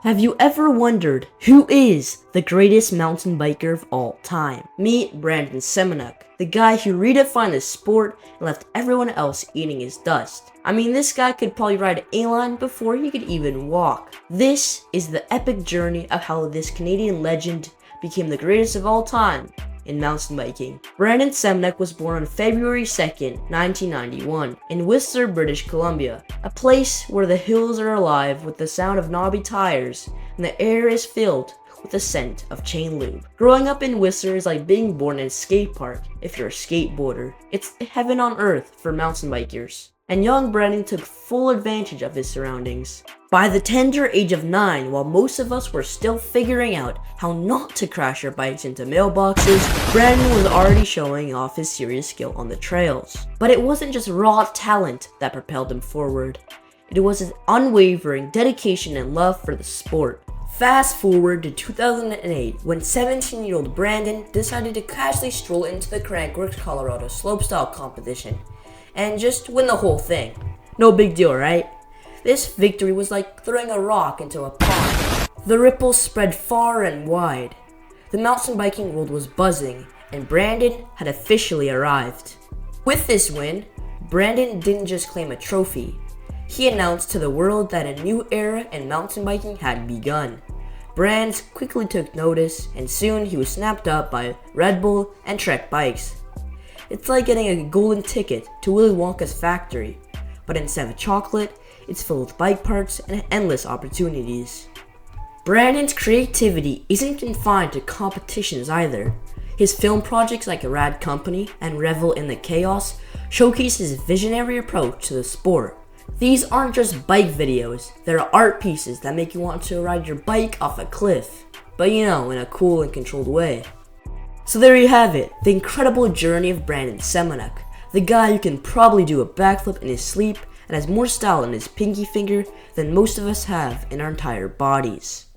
Have you ever wondered who is the greatest mountain biker of all time? Meet Brandon Semenuk, the guy who redefined the sport and left everyone else eating his dust. I mean, this guy could probably ride a line before he could even walk. This is the epic journey of how this Canadian legend became the greatest of all time in mountain biking. Brandon Semenuk was born on February 2nd, 1991 in Whistler, British Columbia, a place where the hills are alive with the sound of knobby tires and the air is filled with the scent of chain lube. Growing up in Whistler is like being born in a skate park if you're a skateboarder. It's heaven on earth for mountain bikers. And young Brandon took full advantage of his surroundings. By the tender age of 9, while most of us were still figuring out how not to crash our bikes into mailboxes, Brandon was already showing off his serious skill on the trails. But it wasn't just raw talent that propelled him forward. It was his unwavering dedication and love for the sport. Fast forward to 2008 when 17-year-old Brandon decided to casually stroll into the Crankworx, Colorado slopestyle competition and just win the whole thing. No big deal, right? This victory was like throwing a rock into a pond. The ripples spread far and wide. The mountain biking world was buzzing, and Brandon had officially arrived. With this win, Brandon didn't just claim a trophy. He announced to the world that a new era in mountain biking had begun. Brands quickly took notice, and soon he was snapped up by Red Bull and Trek bikes. It's like getting a golden ticket to Willy Wonka's factory, but instead of chocolate, it's filled with bike parts and endless opportunities. Brandon's creativity isn't confined to competitions either. His film projects like A Rad Company and Revel in the Chaos showcase his visionary approach to the sport. These aren't just bike videos, they're art pieces that make you want to ride your bike off a cliff, but in a cool and controlled way. So there you have it, the incredible journey of Brandon Semenuk, the guy who can probably do a backflip in his sleep and has more style in his pinky finger than most of us have in our entire bodies.